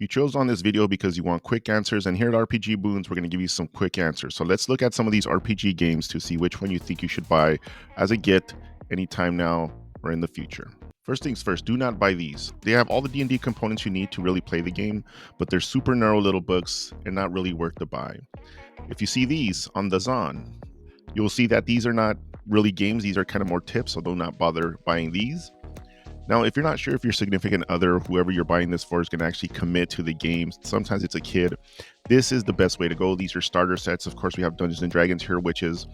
You chose on this video because you want quick answers, and here at RPG Boons, we're going to give you some quick answers. So let's look at some of these RPG games to see which one you think you should buy as a gift anytime now or in the future. First things first, do not buy these. They have all the D&D components you need to really play the game, but they're super narrow little books and not really worth the buy. If you see these on the Zon, you'll see that these are not really games. These are kind of more tips, so do not bother buying these. Now, if you're not sure if your significant other, whoever you're buying this for, is going to actually commit to the game, sometimes it's a kid, this is the best way to go. These are starter sets. Of course, we have Dungeons & Dragons here, which is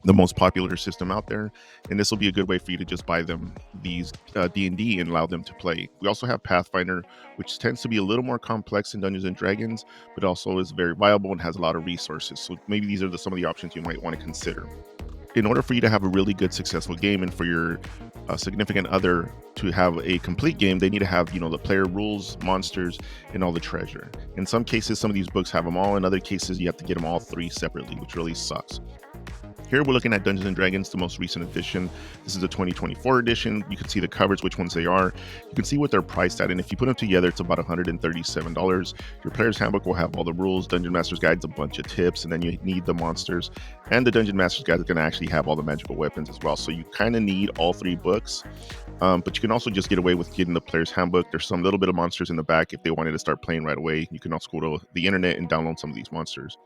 the most popular system out there, and this will be a good way for you to just buy them these D&D and allow them to play. We also have Pathfinder, which tends to be a little more complex than Dungeons & Dragons, but also is very viable and has a lot of resources. So maybe these are some of the options you might want to consider. In order for you to have a really good, successful game, and for your significant other to have a complete game, they need to have, the player rules, monsters, and all the treasure. In some cases, some of these books have them all. In other cases, you have to get them all three separately, which really sucks. Here we're looking at Dungeons & Dragons, the most recent edition. This is the 2024 edition. You can see the covers, which ones they are. You can see what they're priced at, and if you put them together, it's about $137. Your player's handbook will have all the rules, Dungeon Master's Guide's a bunch of tips, and then you need the monsters. And the Dungeon Master's Guide is going to actually have all the magical weapons as well. So you kind of need all three books. But you can also just get away with getting the player's handbook. There's some little bit of monsters in the back if they wanted to start playing right away. You can also go to the internet and download some of these monsters.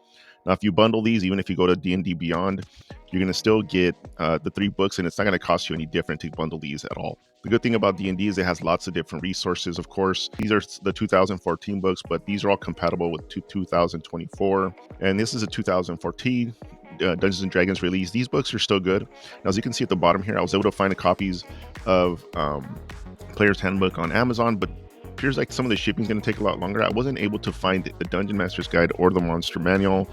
Now, if you bundle these, even if you go to D&D Beyond, you're going to still get the three books, and it's not going to cost you any different to bundle these at all. The good thing about D&D is it has lots of different resources, of course. These are the 2014 books, but these are all compatible with 2024. And this is a 2014 Dungeons & Dragons release. These books are still good. Now, as you can see at the bottom here, I was able to find copies of Player's Handbook on Amazon, but appears like some of the shipping is going to take a lot longer. I wasn't able to find the Dungeon Master's Guide or the Monster Manual.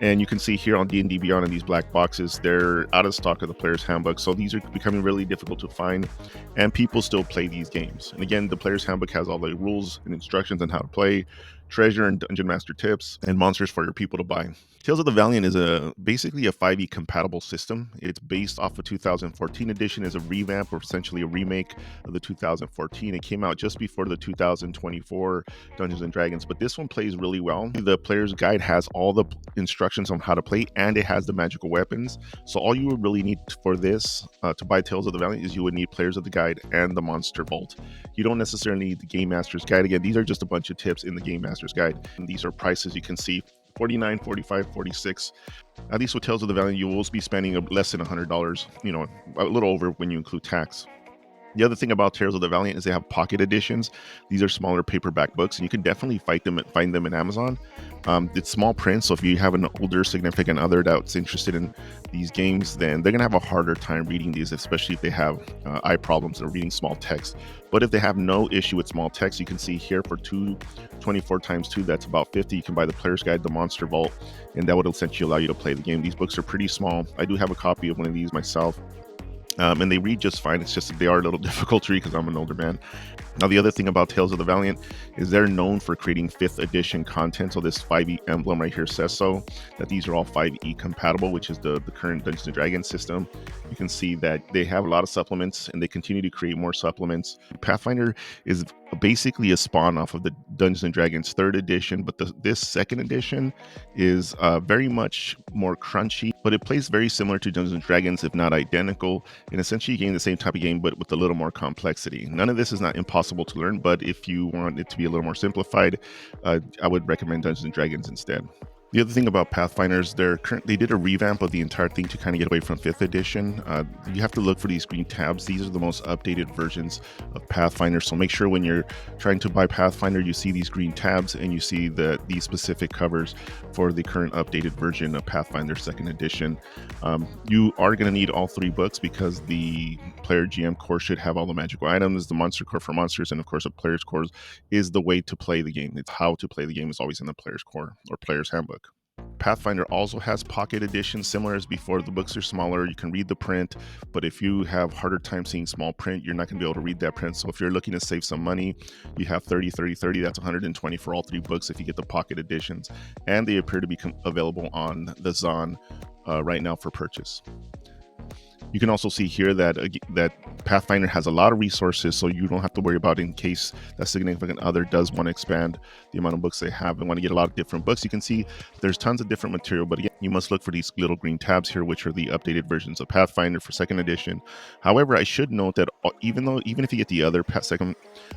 And you can see here on D&D Beyond in these black boxes, they're out of stock of the Player's Handbook. So these are becoming really difficult to find, and people still play these games. And again, the Player's Handbook has all the rules and instructions on how to play, treasure and Dungeon Master tips, and monsters for your people to buy. Tales of the Valiant is basically a 5e compatible system. It's based off of 2014 edition, is a revamp or essentially a remake of the 2014. It came out just before the 2024 Dungeons & Dragons, but this one plays really well. The Player's Guide has all the instructions on how to play, and it has the magical weapons. So all you would really need for this to buy Tales of the Valiant is you would need Players of the Guide and the Monster Vault. You don't necessarily need the Game Master's Guide. Again, these are just a bunch of tips in the Game Master's Guide, and these are prices you can see. $49, $45, $46. At least with Tales of the Valiant, you will be spending less than $100, a little over when you include tax. The other thing about Tales of the Valiant is they have pocket editions. These are smaller paperback books, and you can definitely find them in Amazon. It's small print, so if you have an older significant other that's interested in these games, then they're going to have a harder time reading these, especially if they have eye problems or reading small text. But if they have no issue with small text, you can see here for 24 times 2, that's about 50. You can buy the Player's Guide, the Monster Vault, and that would essentially allow you to play the game. These books are pretty small. I do have a copy of one of these myself. And they read just fine. It's just that they are a little difficult to read because I'm an older man. Now, the other thing about Tales of the Valiant is they're known for creating 5th edition content. So this 5e emblem right here says so, that these are all 5e compatible, which is the current Dungeons & Dragons system. You can see that they have a lot of supplements, and they continue to create more supplements. Pathfinder is basically a spawn off of the Dungeons & Dragons 3rd edition, but this 2nd edition is very much more crunchy, but it plays very similar to Dungeons & Dragons, if not identical, and essentially you gain the same type of game, but with a little more complexity. None of this is not impossible to learn, but if you want it to be a little more simplified, I would recommend Dungeons & Dragons instead. The other thing about Pathfinders, they did a revamp of the entire thing to kind of get away from 5th edition. You have to look for these green tabs. These are the most updated versions of Pathfinder. So make sure when you're trying to buy Pathfinder, you see these green tabs and you see these specific covers for the current updated version of Pathfinder 2nd edition. You are going to need all three books because the player GM core should have all the magical items, the monster core for monsters, and of course a player's core is the way to play the game. It's how to play the game is always in the player's core or player's handbook. Pathfinder also has pocket editions, similar as before. The books are smaller, you can read the print, but if you have harder time seeing small print, you're not going to be able to read that print. So if you're looking to save some money, you have 30, 30, 30, that's 120 for all three books if you get the pocket editions, and they appear to be available on the Zon right now for purchase. You can also see here that that Pathfinder has a lot of resources, so you don't have to worry about in case that significant other does want to expand the amount of books they have and want to get a lot of different books. You can see there's tons of different material, but again, you must look for these little green tabs here, which are the updated versions of Pathfinder for second edition. However, I should note that even if you get the other second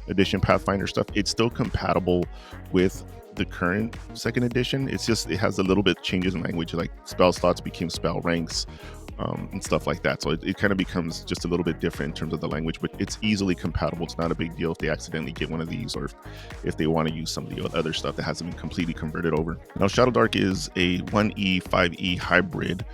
edition Pathfinder stuff, it's still compatible with the current second edition. It's just it has a little bit changes in language, like spell slots became spell ranks, and stuff like that. So it kind of becomes just a little bit different in terms of the language, but it's easily compatible. It's not a big deal if they accidentally get one of these, or if they want to use some of the other stuff that hasn't been completely converted over. Now, Shadow Dark is a 1E 5E hybrid.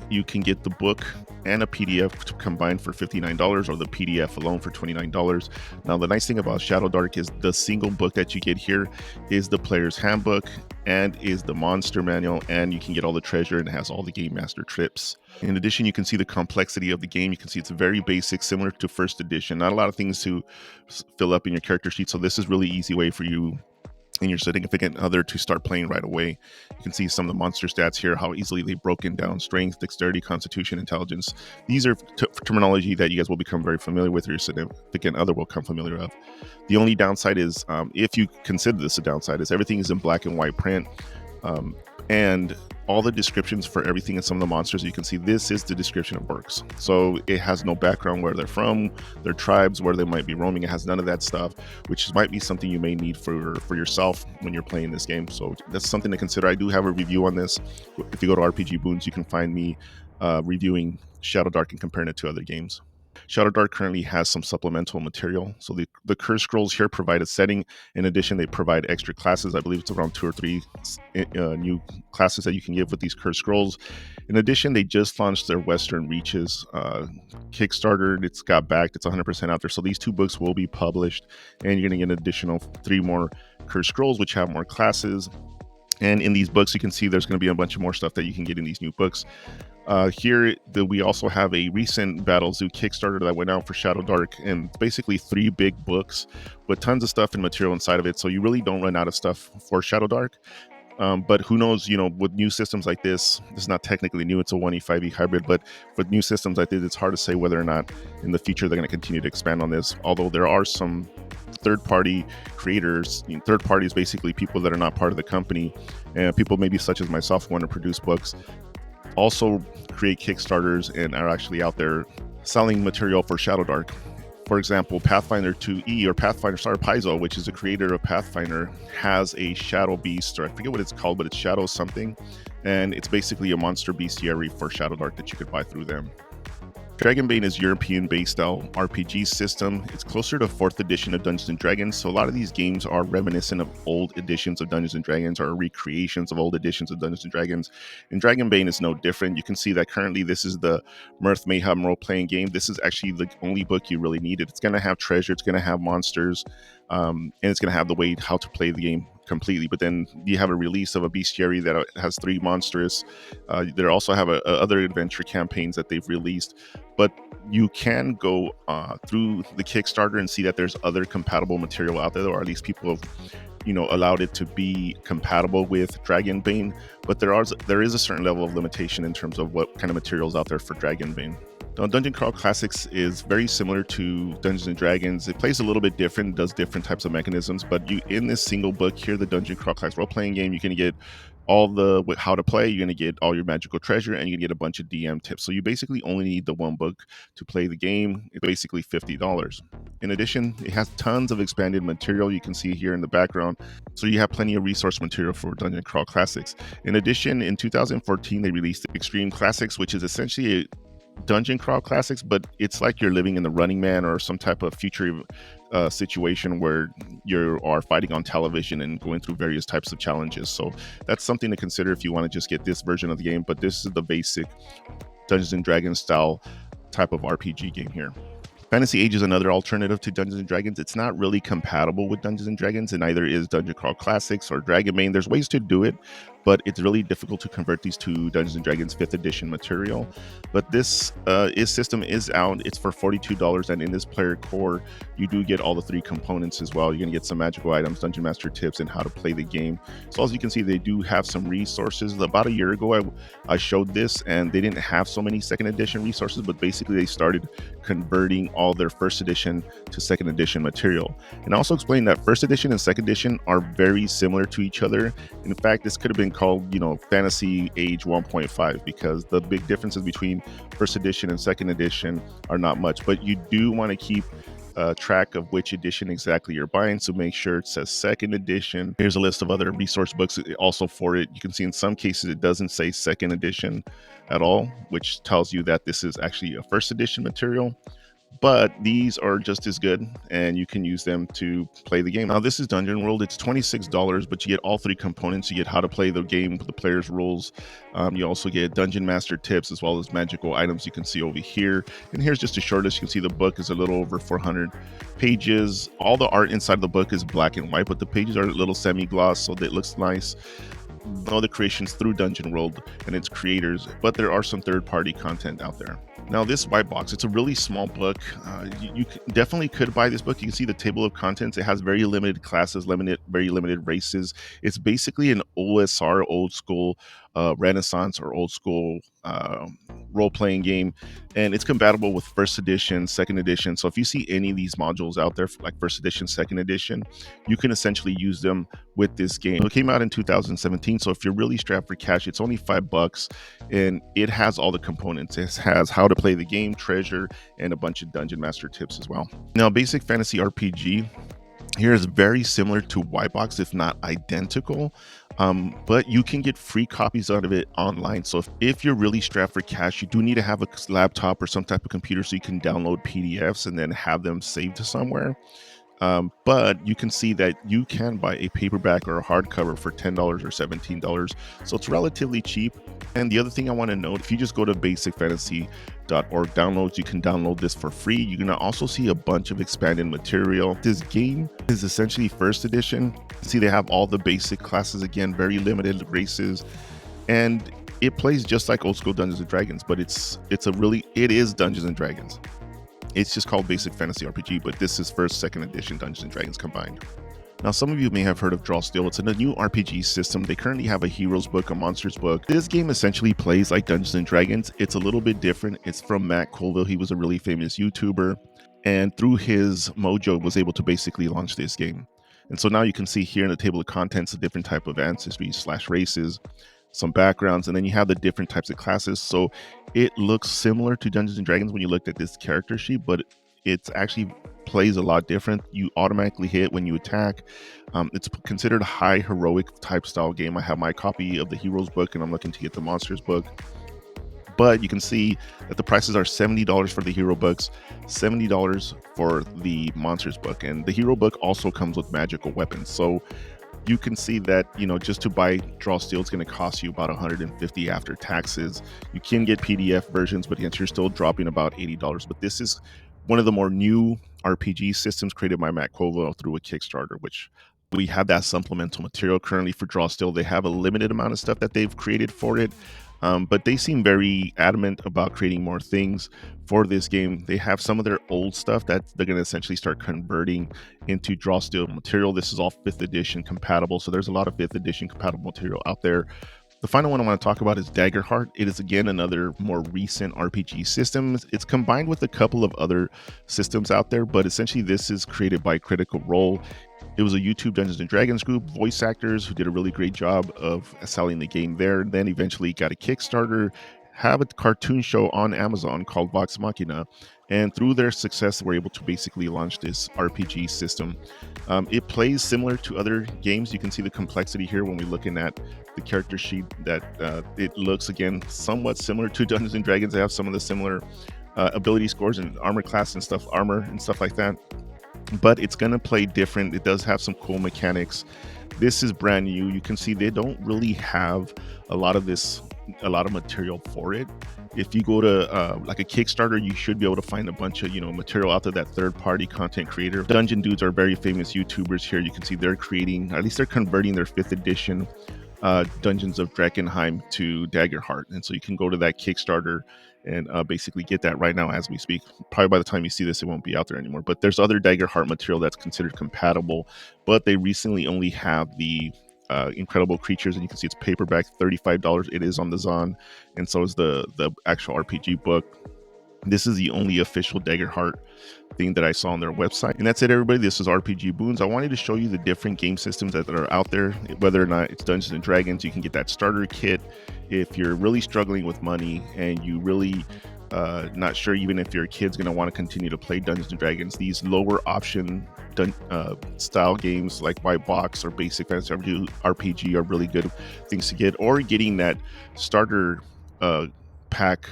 You can get the book and a PDF combined for $59, or the PDF alone for $29. Now, the nice thing about Shadow Dark is the single book that you get here is the player's handbook and is the monster manual, and you can get all the treasure, and it has all the game master trips. In addition, you can see the complexity of the game. You can see it's very basic, similar to first edition. Not a lot of things to fill up in your character sheet, so this is really easy way for you and your significant other to start playing right away. You can see some of the monster stats here, how easily they've broken down: strength, dexterity, constitution, intelligence. These are terminology that you guys will become very familiar with, or your significant other will come familiar with. The only downside is, if you consider this a downside, is everything is in black and white print. And all the descriptions for everything in some of the monsters, you can see this is the description of orcs. So it has no background where they're from, their tribes, where they might be roaming. It has none of that stuff, which might be something you may need for yourself when you're playing this game. So that's something to consider. I do have a review on this. If you go to RPG Boons, you can find me reviewing Shadow Dark and comparing it to other games. Shadow Dark currently has some supplemental material. So the curse scrolls here provide a setting. In addition, they provide extra classes. I believe it's around 2 or 3 new classes that you can give with these curse scrolls. In addition, they just launched their Western Reaches Kickstarter. It's got backed. It's 100% out there. So these 2 books will be published, and you're going to get an additional 3 more curse scrolls, which have more classes. And in these books, you can see there's going to be a bunch of more stuff that you can get in these new books. Here, we also have a recent Battle Zoo Kickstarter that went out for Shadow Dark, and it's basically 3 big books with tons of stuff and material inside of it. So you really don't run out of stuff for Shadow Dark. But who knows, with new systems like this is not technically new. It's a 1E 5E hybrid, but with new systems like this, it's hard to say whether or not in the future they're going to continue to expand on this. Although there are some third-party creators. Third party is basically people that are not part of the company, and people maybe such as myself who want to produce books, also create Kickstarters and are actually out there selling material for Shadow Dark. For example, Pathfinder 2E, or Pathfinder Paizo, which is a creator of Pathfinder, has a Shadow Beast, or I forget what it's called, but it's Shadow something, and it's basically a monster bestiary for Shadow Dark that you could buy through them. Dragonbane is European-based style RPG system. It's closer to 4th edition of Dungeons & Dragons, so a lot of these games are reminiscent of old editions of Dungeons & Dragons, or recreations of old editions of Dungeons & Dragons. And Dragonbane is no different. You can see that currently this is the Mirth Mayhem role-playing game. This is actually the only book you really needed. It's going to have treasure, it's going to have monsters, and it's going to have the way how to play the game completely. But then you have a release of a bestiary that has 3 monsters. They also have other adventure campaigns that they've released, but you can go through the Kickstarter and see that there's other compatible material out there, or at least people have allowed it to be compatible with Dragonbane. But there is a certain level of limitation in terms of what kind of materials out there for Dragonbane. Now, Dungeon Crawl Classics is very similar to Dungeons & Dragons. It plays a little bit different, does different types of mechanisms, but in this single book here, the Dungeon Crawl Classics role-playing game, you're going to get all the how to play, you're going to get all your magical treasure, and you get a bunch of DM tips. So you basically only need the 1 book to play the game. It's basically $50. In addition, it has tons of expanded material you can see here in the background. So you have plenty of resource material for Dungeon Crawl Classics. In addition, in 2014, they released Extreme Classics, which is essentially a Dungeon Crawl Classics, but it's like you're living in the Running Man or some type of future situation where you are fighting on television and going through various types of challenges. So that's something to consider if you want to just get this version of the game. But this is the basic Dungeons and Dragons style type of RPG game here. Fantasy Age is another alternative to Dungeons & Dragons. It's not really compatible with Dungeons & Dragons, and neither is Dungeon Crawl Classics or Dragon Main. There's ways to do it, but it's really difficult to convert these to Dungeons & Dragons 5th edition material. But this system is out. It's for $42, and in this player core, you do get all the 3 components as well. You're going to get some magical items, Dungeon Master tips, and how to play the game. So as you can see, they do have some resources. About a year ago, I showed this, and they didn't have so many 2nd edition resources, but basically they started converting all their 1st edition to 2nd edition material. And I also explained that 1st edition and 2nd edition are very similar to each other. In fact, this could have been called, Fantasy Age 1.5, because the big differences between 1st edition and 2nd edition are not much, but you do want to keep track of which edition exactly you're buying, so make sure it says 2nd edition. Here's a list of other resource books also for it. You can see in some cases it doesn't say 2nd edition at all, which tells you that this is actually a 1st edition material. But these are just as good, and you can use them to play the game. Now, this is Dungeon World. It's $26, but you get all 3 components. You get how to play the game, the player's rules. You also get Dungeon Master tips, as well as magical items you can see over here. And here's just a short list. You can see the book is a little over 400 pages. All the art inside the book is black and white, but the pages are a little semi-gloss, so it looks nice. All the creations through Dungeon World and its creators, but there are some third-party content out there. Now, this white box, it's a really small book. You definitely could buy this book. You can see the table of contents. It has very limited classes, very limited races. It's basically an OSR, old school Renaissance or old school role-playing game, and it's compatible with 1st edition, 2nd edition. So if you see any of these modules out there, like 1st edition, 2nd edition, you can essentially use them with this game. It came out in 2017, so if you're really strapped for cash, it's only $5, and it has all the components. It has how to play the game, treasure, and a bunch of Dungeon Master tips as well. Now, Basic Fantasy RPG here is very similar to White Box, if not identical, but you can get free copies out of it online. So if you're really strapped for cash, you do need to have a laptop or some type of computer so you can download PDFs and then have them saved to somewhere. But you can see that you can buy a paperback or a hardcover for $10 or $17, so it's relatively cheap. And the other thing I want to note, if you just go to basicfantasy.org downloads, you can download this for free. You're going to also see a bunch of expanded material. This game is essentially 1st edition. See, they have all the basic classes, again, very limited races, and it plays just like old school Dungeons and Dragons, but it is Dungeons and Dragons. It's just called Basic Fantasy RPG, but this is 1st, 2nd edition Dungeons & Dragons combined. Now, some of you may have heard of Draw Steel. It's a new RPG system. They currently have a Heroes book, a Monsters book. This game essentially plays like Dungeons & Dragons. It's a little bit different. It's from Matt Colville. He was a really famous YouTuber, and through his mojo was able to basically launch this game. And so now you can see here in the table of contents, the different type of ancestries/races, some backgrounds, and then you have the different types of classes. So it looks similar to Dungeons and Dragons when you looked at this character sheet, but it's actually plays a lot different. You automatically hit when you attack. It's considered a high heroic type style game. I have my copy of the Heroes book, and I'm looking to get the Monsters book. But you can see that the prices are $70 for the Hero books, $70 for the Monsters book, and the Hero book also comes with magical weapons. So you can see that, just to buy Draw Steel, it's going to cost you about $150 after taxes. You can get PDF versions, but you're still dropping about $80. But this is one of the more new RPG systems created by Matt Colville through a Kickstarter, which we have that supplemental material currently for Draw Steel. They have a limited amount of stuff that they've created for it. But they seem very adamant about creating more things for this game. They have some of their old stuff that they're going to essentially start converting into Draw Steel material. This is all 5th edition compatible, so there's a lot of 5th edition compatible material out there. The final one I want to talk about is Daggerheart. It is, again, another more recent RPG system. It's combined with a couple of other systems out there, but essentially this is created by Critical Role. It was a YouTube Dungeons & Dragons group, voice actors who did a really great job of selling the game there. Then eventually got a Kickstarter, have a cartoon show on Amazon called Vox Machina, and through their success, we're able to basically launch this RPG system. It plays similar to other games. You can see the complexity here when we're looking at the character sheet, that it looks, again, somewhat similar to Dungeons & Dragons. They have some of the similar ability scores and armor class and stuff, armor and stuff like that. but it's going to play different. It does have some cool mechanics. This is brand new. You can see they don't really have a lot of material for it. If you go to like a Kickstarter, you should be able to find a bunch of material out there that third-party content creator. Dungeon Dudes are very famous YouTubers here. You can see they're creating, at least they're converting their 5th edition Dungeons of Drakenheim to Daggerheart, and so you can go to that Kickstarter and basically get that right now as we speak. Probably by the time you see this, it won't be out there anymore. But there's other Daggerheart material that's considered compatible, but they recently only have the incredible creatures, and you can see it's paperback, $35. It is on the Zon, and so is the actual RPG book. This is the only official Daggerheart thing that I saw on their website. And that's it, everybody. This is RPG Boons. I wanted to show you the different game systems that are out there, whether or not it's Dungeons and Dragons. You can get that starter kit if you're really struggling with money and you really not sure even if your kid's going to want to continue to play Dungeons and Dragons. These lower option style games like White Box or Basic Fantasy RPG are really good things to get, or getting that starter pack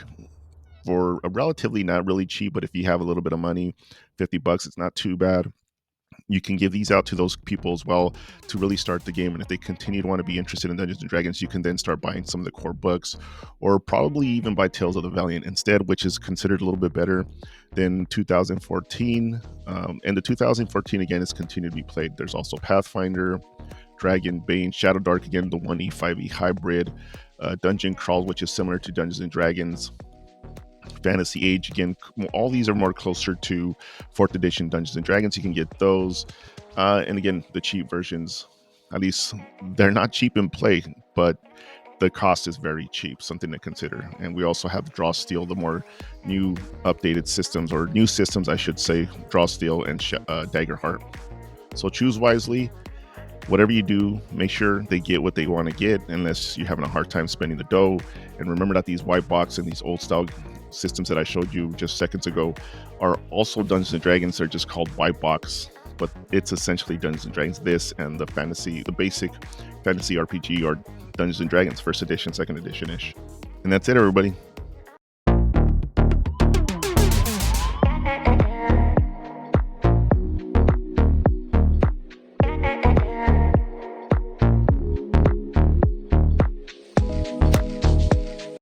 for a relatively not really cheap, but if you have a little bit of money, $50, it's not too bad. You can give these out to those people as well to really start the game. And if they continue to want to be interested in Dungeons and Dragons, you can then start buying some of the core books, or probably even buy Tales of the Valiant instead, which is considered a little bit better than 2014. And the 2014 again is continued to be played. There's also Pathfinder, Dragon Bane, Shadow Dark again, the 1E 5E hybrid, Dungeon Crawl, which is similar to Dungeons and Dragons. Fantasy Age again, all these are more closer to 4th edition Dungeons and Dragons. You can get those, and again, the cheap versions, at least they're not cheap in play, but the cost is very cheap, something to consider. And we also have Draw Steel, the more new updated systems, or new systems I should say, Draw Steel and Daggerheart. So choose wisely. Whatever you do, make sure they get what they want to get, unless you're having a hard time spending the dough. And remember that these white box and these old style systems that I showed you just seconds ago are also Dungeons and Dragons. They're just called white box, but it's essentially Dungeons and Dragons. This and the basic fantasy RPG, or Dungeons and Dragons 1st edition, 2nd edition ish. And that's it, everybody.